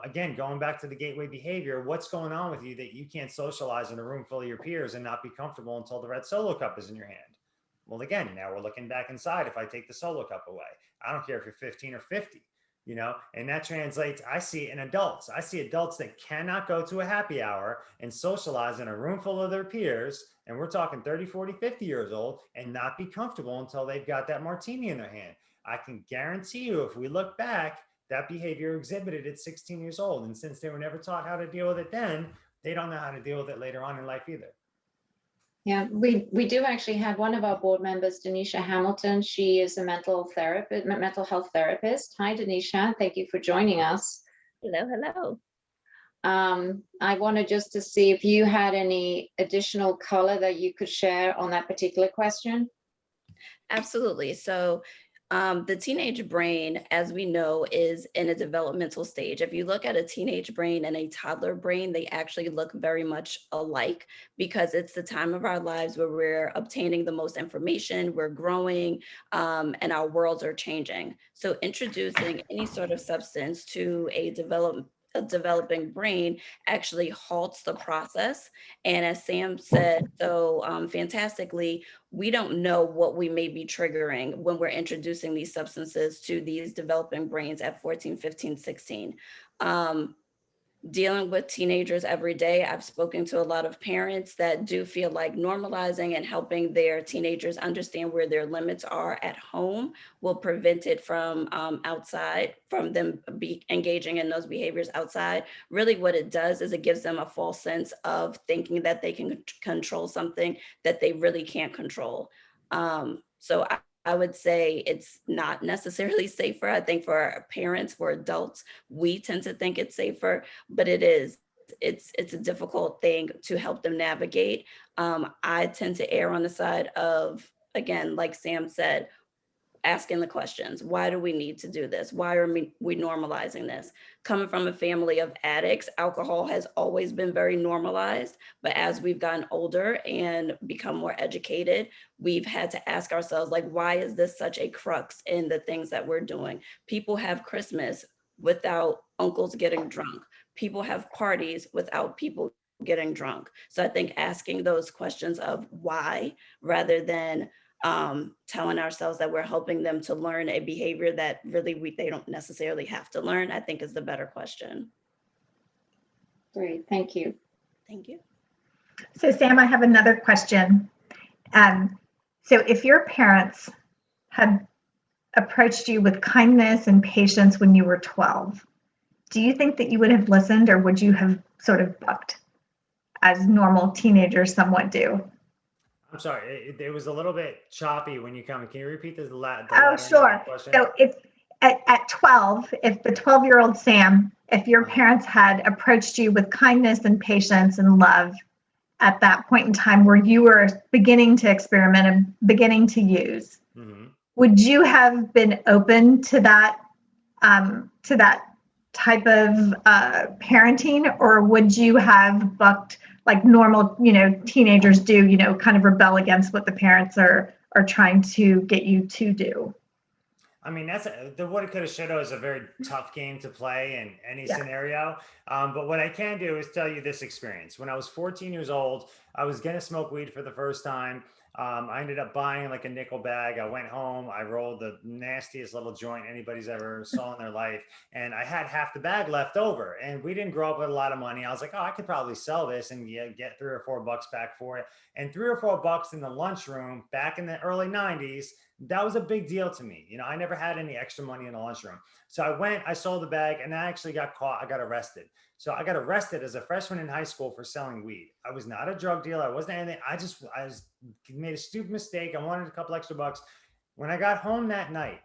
Again, going back to the gateway behavior, what's going on with you that you can't socialize in a room full of your peers and not be comfortable until the red Solo cup is in your hand? Well, again, now we're looking back inside. If I take the Solo cup away, I don't care if you're 15 or 50, and that translates. I see it in adults. I see adults that cannot go to a happy hour and socialize in a room full of their peers. And we're talking 30, 40, 50 years old and not be comfortable until they've got that martini in their hand. I can guarantee you, if we look back, that behavior exhibited at 16 years old. And since they were never taught how to deal with it then, they don't know how to deal with it later on in life either. Yeah, we do actually have one of our board members, Denisha Hamilton. She is a mental health therapist. Hi, Denisha. Thank you for joining us. Hello. I wanted just to see if you had any additional color that you could share on that particular question. Absolutely. So the teenage brain, as we know, is in a developmental stage. If you look at a teenage brain and a toddler brain, they actually look very much alike because it's the time of our lives where we're obtaining the most information, we're growing, and our worlds are changing. So introducing any sort of substance to a developing brain actually halts the process. And as Sam said so fantastically, we don't know what we may be triggering when we're introducing these substances to these developing brains at 14, 15, 16. Dealing with teenagers every day, I've spoken to a lot of parents that do feel like normalizing and helping their teenagers understand where their limits are at home will prevent it from outside, from them engaging in those behaviors outside. Really what it does is it gives them a false sense of thinking that they can control something that they really can't control. So I would say it's not necessarily safer. I think for parents, for adults, we tend to think it's safer, but it's a difficult thing to help them navigate. I tend to err on the side of again, like Sam said, asking the questions. Why do we need to do this? Why are we normalizing this? Coming from a family of addicts, alcohol has always been very normalized. But as we've gotten older and become more educated, we've had to ask ourselves, like, why is this such a crux in the things that we're doing? People have Christmas without uncles getting drunk. People have parties without people getting drunk. So I think asking those questions of why, rather than telling ourselves that we're helping them to learn a behavior that really they don't necessarily have to learn, I think is the better question. Great, thank you. Thank you. So Sam, I have another question. So if your parents had approached you with kindness and patience when you were 12, do you think that you would have listened, or would you have sort of bucked as normal teenagers somewhat do? I'm sorry, it was a little bit choppy when you come. Can you repeat the Oh, latter sure. question? So if at 12, if the 12-year-old Sam, if your parents had approached you with kindness and patience and love at that point in time where you were beginning to experiment and beginning to use, would you have been open to that type of parenting, or would you have bucked like normal, teenagers do, kind of rebel against what the parents are trying to get you to do? I mean, that's the what it could have shoulda is a very tough game to play in any scenario. But what I can do is tell you this experience. When I was 14 years old, I was gonna smoke weed for the first time. I ended up buying like a nickel bag. I went home, I rolled the nastiest little joint anybody's ever saw in their life. And I had half the bag left over, and we didn't grow up with a lot of money. I was like, oh, I could probably sell this and get $3 or $4 back for it. And $3 or $4 in the lunchroom back in the early 90s, that was a big deal to me. I never had any extra money in the lunchroom. So I went, I sold the bag, and I actually got caught. I got arrested. So I got arrested as a freshman in high school for selling weed. I was not a drug dealer. I wasn't anything. I made a stupid mistake. I wanted a couple extra bucks. When I got home that night,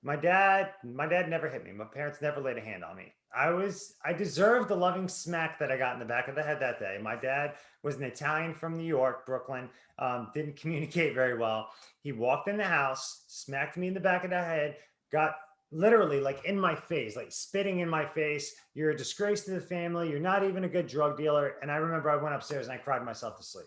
my dad never hit me. My parents never laid a hand on me. I deserved the loving smack that I got in the back of the head that day. My dad was an Italian from New York, Brooklyn, didn't communicate very well. He walked in the house, smacked me in the back of the head, got literally like in my face, like spitting in my face. You're a disgrace to the family. You're not even a good drug dealer. And I remember I went upstairs and I cried myself to sleep.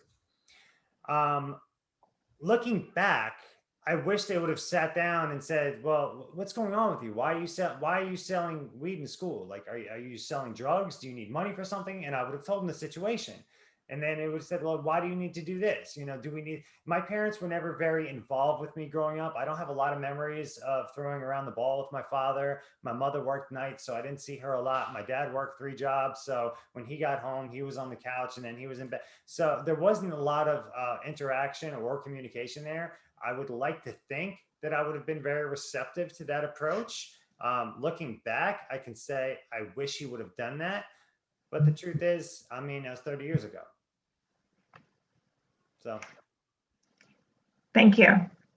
Looking back, I wish they would have sat down and said, well, what's going on with you? Why are you selling weed in school? Like, are you selling drugs? Do you need money for something? And I would have told them the situation. And then it would have said, well, why do you need to do this? My parents were never very involved with me growing up. I don't have a lot of memories of throwing around the ball with my father. My mother worked nights, so I didn't see her a lot. My dad worked 3 jobs. So when he got home, he was on the couch and then he was in bed. So there wasn't a lot of interaction or communication there. I would like to think that I would have been very receptive to that approach. Looking back, I can say, I wish he would have done that. But the truth is, I mean, that was 30 years ago. So. Thank you.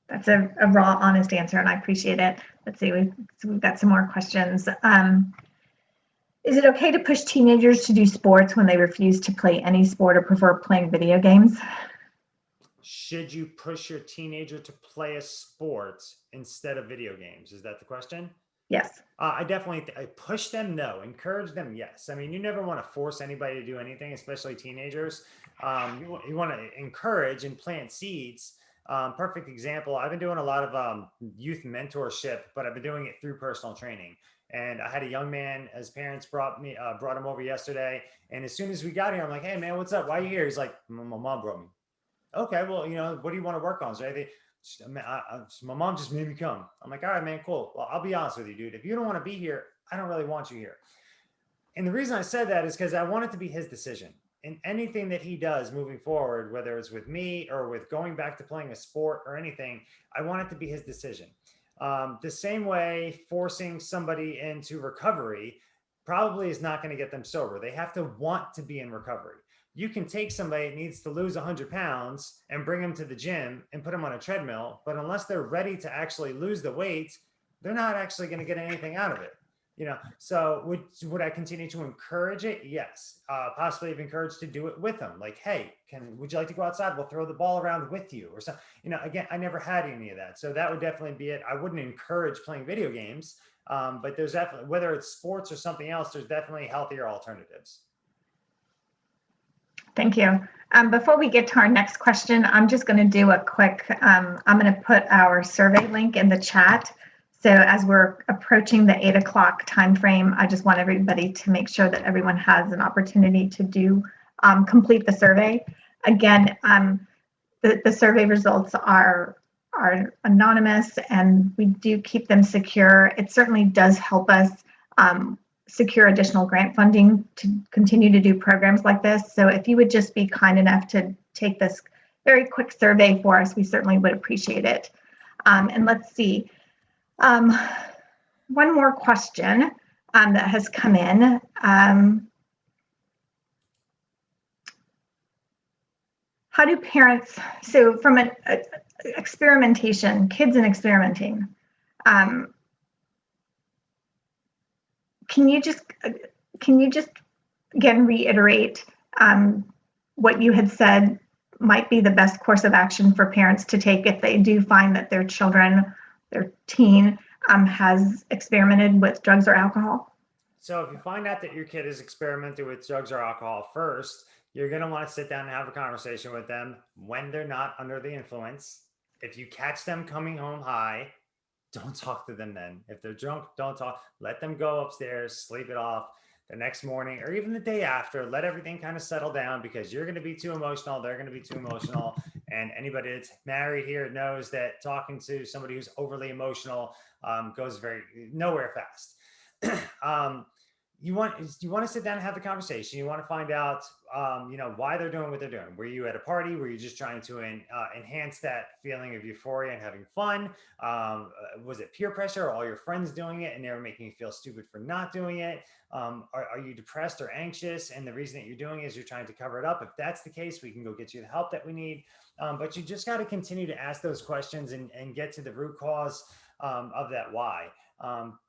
That's a raw, honest answer, and I appreciate it. Let's see, we've got some more questions. Is it okay to push teenagers to do sports when they refuse to play any sport or prefer playing video games? Should you push your teenager to play a sport instead of video games? Is that the question? Yes. I definitely push them. No. Encourage them. Yes. I mean, you never want to force anybody to do anything, especially teenagers. You want to encourage and plant seeds. Perfect example. I've been doing a lot of youth mentorship, but I've been doing it through personal training. And I had a young man, his parents brought him over yesterday. And as soon as we got here, I'm like, hey man, what's up? Why are you here? He's like, my mom brought me. Okay, well, what do you want to work on? Is there anything? My mom just made me come. I'm like, all right, man, cool. Well, I'll be honest with you, dude. If you don't want to be here, I don't really want you here. And the reason I said that is because I want it to be his decision. And anything that he does moving forward, whether it's with me or with going back to playing a sport or anything, I want it to be his decision. The same way forcing somebody into recovery probably is not going to get them sober. They have to want to be in recovery. You can take somebody that needs to lose 100 pounds and bring them to the gym and put them on a treadmill, but unless they're ready to actually lose the weight, they're not actually going to get anything out of it. So would I continue to encourage it? Yes. Possibly have encouraged to do it with them. Like, hey, would you like to go outside? We'll throw the ball around with you or something. Again, I never had any of that. So that would definitely be it. I wouldn't encourage playing video games, but there's definitely, whether it's sports or something else, there's definitely healthier alternatives. Thank you. Before we get to our next question, I'm just going to do a quick, I'm going to put our survey link in the chat. So as we're approaching the 8 o'clock timeframe, I just want everybody to make sure that everyone has an opportunity to complete the survey. Again, the survey results are anonymous and we do keep them secure. It certainly does help us secure additional grant funding to continue to do programs like this. So if you would just be kind enough to take this very quick survey for us, we certainly would appreciate it. And let's see, one more question that has come in. How do parents, so from an experimentation, kids and experimenting, can you just again reiterate what you had said might be the best course of action for parents to take if they do find that their children, their teen, has experimented with drugs or alcohol? So if you find out that your kid is experimenting with drugs or alcohol, first, you're going to want to sit down and have a conversation with them when they're not under the influence. If you catch them coming home high, don't talk to them then. If they're drunk, don't talk. Let them go upstairs, sleep it off. The next morning or even the day after, let everything kind of settle down because you're going to be too emotional. They're going to be too emotional. And anybody that's married here knows that talking to somebody who's overly emotional goes nowhere fast. You want to sit down and have the conversation. You want to find out, why they're doing what they're doing. Were you at a party? Were you just trying to enhance that feeling of euphoria and having fun? Was it peer pressure? Are all your friends doing it and they were making you feel stupid for not doing it? Are you depressed or anxious? And the reason that you're doing it is you're trying to cover it up. If that's the case, we can go get you the help that we need. But you just got to continue to ask those questions and get to the root cause of that why.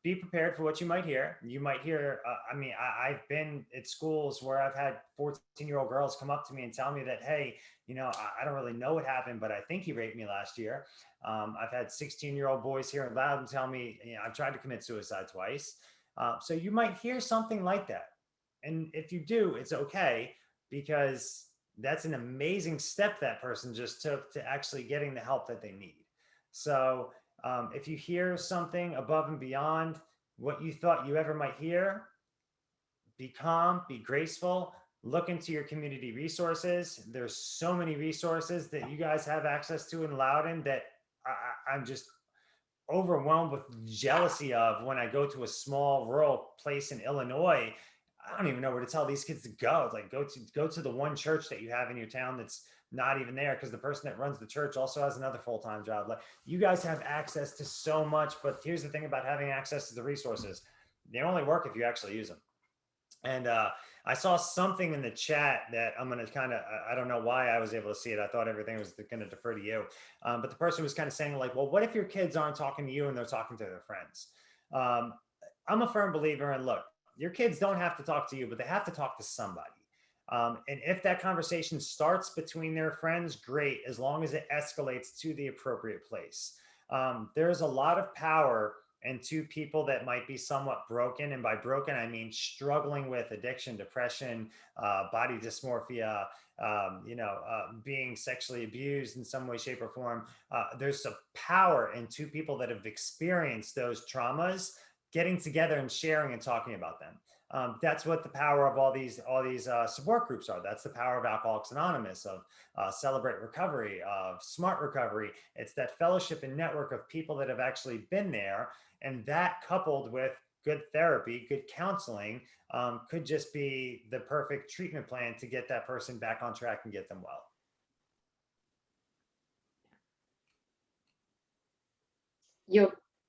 Be prepared for what you might hear. You might hear, I've been at schools where I've had 14-year-old girls come up to me and tell me that, hey, I don't really know what happened, but I think he raped me last year. I've had 16-year-old boys here in Loudon tell me, I've tried to commit suicide twice. So you might hear something like that. And if you do, it's okay, because that's an amazing step that person just took to actually getting the help that they need. So if you hear something above and beyond what you thought you ever might hear, be calm, be graceful, look into your community resources. There's so many resources that you guys have access to in Loudon that I'm just overwhelmed with jealousy of when I go to a small rural place in Illinois. I don't even know where to tell these kids to go. Like go to the one church that you have in your town that's not even there, because the person that runs the church also has another full-time job. Like, you guys have access to so much, but here's the thing about having access to the resources. They only work if you actually use them. And I saw something in the chat that I'm going to kind of, I don't know why I was able to see it. I thought everything was going to defer to you. But the person was kind of saying like, well, what if your kids aren't talking to you and they're talking to their friends? I'm a firm believer in, look, your kids don't have to talk to you, but they have to talk to somebody. And if that conversation starts between their friends, great, as long as it escalates to the appropriate place. There's a lot of power in two people that might be somewhat broken. And by broken, I mean struggling with addiction, depression, body dysmorphia, being sexually abused in some way, shape, or form. There's a power in two people that have experienced those traumas getting together and sharing and talking about them. That's what the power of all these support groups are. That's the power of Alcoholics Anonymous, of Celebrate Recovery, of Smart Recovery. It's that fellowship and network of people that have actually been there. And that, coupled with good therapy, good counseling, could just be the perfect treatment plan to get that person back on track and get them well.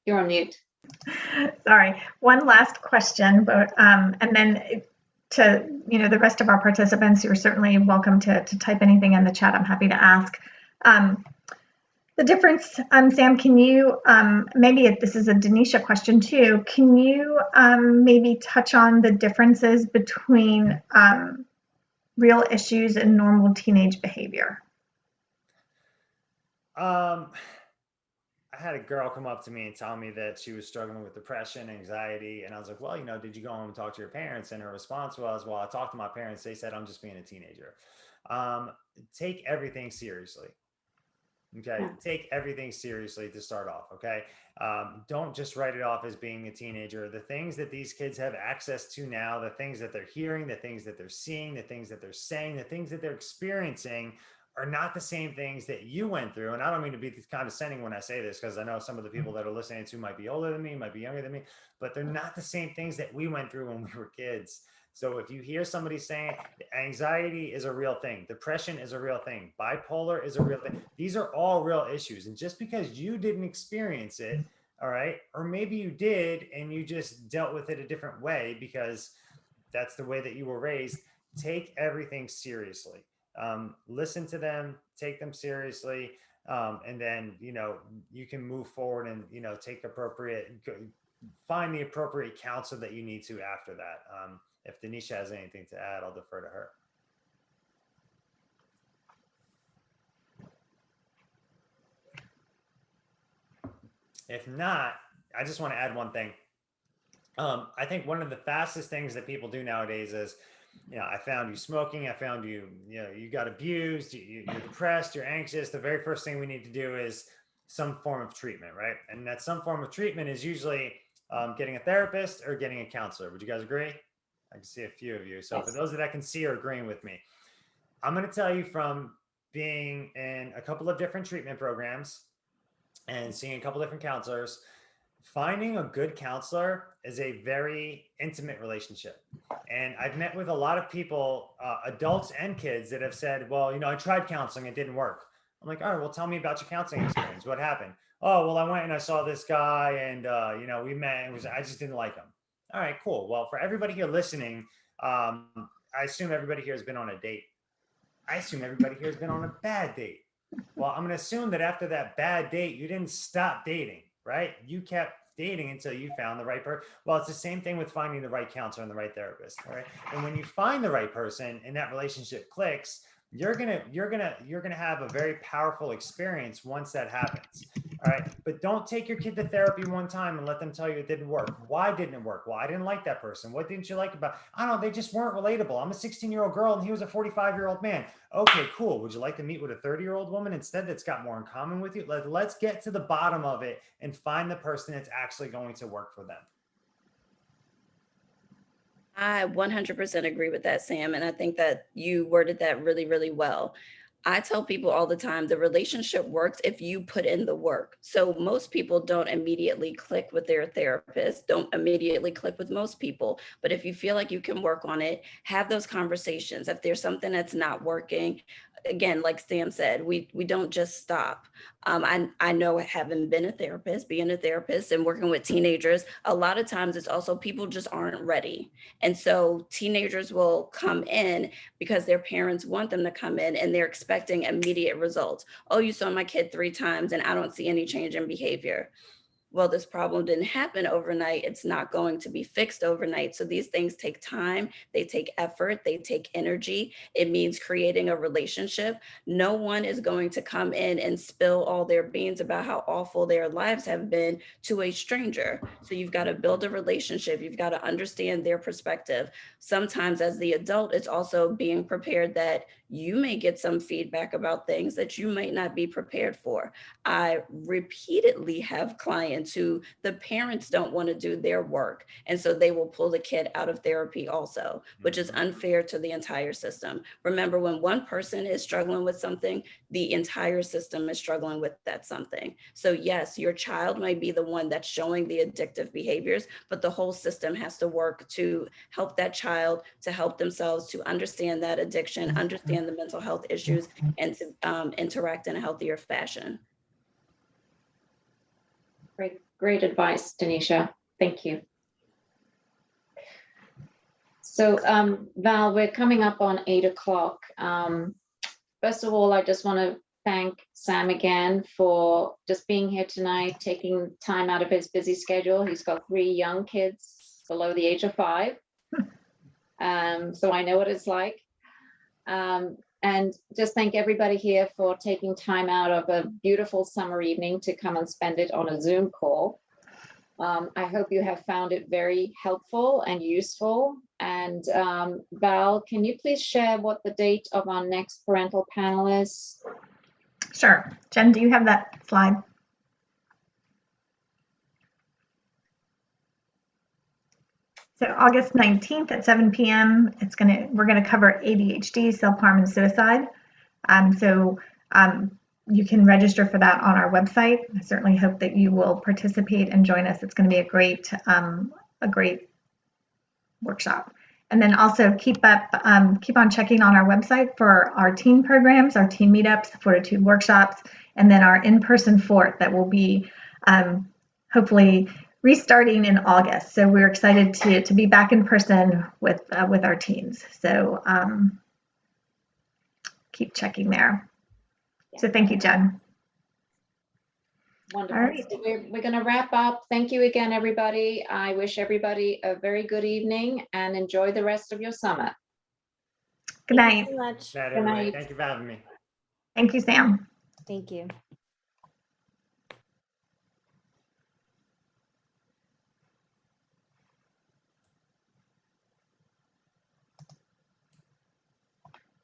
You're on mute. Sorry, one last question, but and then to the rest of our participants, you're certainly welcome to type anything in the chat. I'm happy to ask. The difference, Sam, can you, maybe this is a Denisha question too, can you maybe touch on the differences between real issues and normal teenage behavior? I had a girl come up to me and tell me that she was struggling with depression, anxiety. And I was like, well, did you go home and talk to your parents? And her response was, well, I talked to my parents. They said, I'm just being a teenager. Take everything seriously. Okay. Yeah. Take everything seriously to start off. Okay. Don't just write it off as being a teenager. The things that these kids have access to now, the things that they're hearing, the things that they're seeing, the things that they're saying, the things that they're experiencing are not the same things that you went through. And I don't mean to be condescending when I say this, because I know some of the people that are listening to might be older than me, might be younger than me, but they're not the same things that we went through when we were kids. So if you hear somebody saying anxiety is a real thing, depression is a real thing, bipolar is a real thing, these are all real issues. And just because you didn't experience it, all right, or maybe you did and you just dealt with it a different way because that's the way that you were raised, take everything seriously. Listen to them, take them seriously, and then you can move forward and find the appropriate counsel that you need to after that. If Denisha has anything to add, I'll defer to her. If not, I just want to add one thing. I think one of the fastest things that people do nowadays is, I found you smoking. I found you, you got abused, you're depressed, you're anxious. The very first thing we need to do is some form of treatment, right? And that some form of treatment is usually getting a therapist or getting a counselor. Would you guys agree? I can see a few of you. So Yes. for those that I can see are agreeing with me, I'm going to tell you from being in a couple of different treatment programs and seeing a couple different counselors, finding a good counselor is a very intimate relationship. And I've met with a lot of people, adults and kids, that have said, well, I tried counseling, it didn't work. I'm like, all right, well, tell me about your counseling experience. What happened? Oh, well, I went and I saw this guy and, we met, I just didn't like him. All right, cool. Well, for everybody here listening, I assume everybody here has been on a date. I assume everybody here has been on a bad date. Well, I'm going to assume that after that bad date, you didn't stop dating, right? You kept dating until you found the right person. Well, it's the same thing with finding the right counselor and the right therapist, right? And when you find the right person and that relationship clicks, you're gonna have a very powerful experience once that happens. All right. But don't take your kid to therapy one time and let them tell you it didn't work. Why didn't it work? Well, I didn't like that person. What didn't you like about? I don't know. They just weren't relatable. I'm a 16-year-old girl and he was a 45-year-old man. Okay, cool. Would you like to meet with a 30-year-old woman instead that's got more in common with you? Let's get to the bottom of it and find the person that's actually going to work for them. I 100% agree with that, Sam. And I think that you worded that really, really well. I tell people all the time the relationship works if you put in the work. So most people don't immediately click with their therapist, don't immediately click with most people. But if you feel like you can work on it, have those conversations. If there's something that's not working, again, like Sam said, we don't just stop. I know, having been a therapist, being a therapist and working with teenagers, a lot of times it's also people just aren't ready. And so teenagers will come in because their parents want them to come in and they're expecting immediate results. Oh, you saw my kid 3 times and I don't see any change in behavior. Well, this problem didn't happen overnight. It's not going to be fixed overnight. So these things take time, they take effort, they take energy. It means creating a relationship. No one is going to come in and spill all their beans about how awful their lives have been to a stranger. So you've got to build a relationship. You've got to understand their perspective. Sometimes as the adult, it's also being prepared that you may get some feedback about things that you might not be prepared for. I repeatedly have clients who the parents don't want to do their work. And so they will pull the kid out of therapy also, which is unfair to the entire system. Remember, when one person is struggling with something, the entire system is struggling with that something. So yes, your child might be the one that's showing the addictive behaviors, but the whole system has to work to help that child, to help themselves, to understand that addiction, understand the mental health issues, and to interact in a healthier fashion. Great advice, Denisha. Thank you. So Val, we're coming up on 8 o'clock. First of all, I just want to thank Sam again for just being here tonight, taking time out of his busy schedule. He's got 3 young kids below the age of 5. So I know what it's like. And just thank everybody here for taking time out of a beautiful summer evening to come and spend it on a Zoom call. I hope you have found it very helpful and useful. And Val, can you please share what the date of our next parental panel is? Sure. Jen, do you have that slide? So August 19th at 7 p.m. We're gonna cover ADHD, self-harm, and suicide. You can register for that on our website. I certainly hope that you will participate and join us. It's going to be a great workshop. And then also keep on checking on our website for our teen programs, our teen meetups, the Fortitude workshops, and then our in-person fort that will be hopefully restarting in August. So we're excited to be back in person with our teens. So keep checking there. So thank you, Jen. Wonderful. All right. So we're going to wrap up. Thank you again, everybody. I wish everybody a very good evening and enjoy the rest of your summer. Good night. Thank you so much. That Good everybody. night. Thank you for having me. Thank you, Sam. Thank you.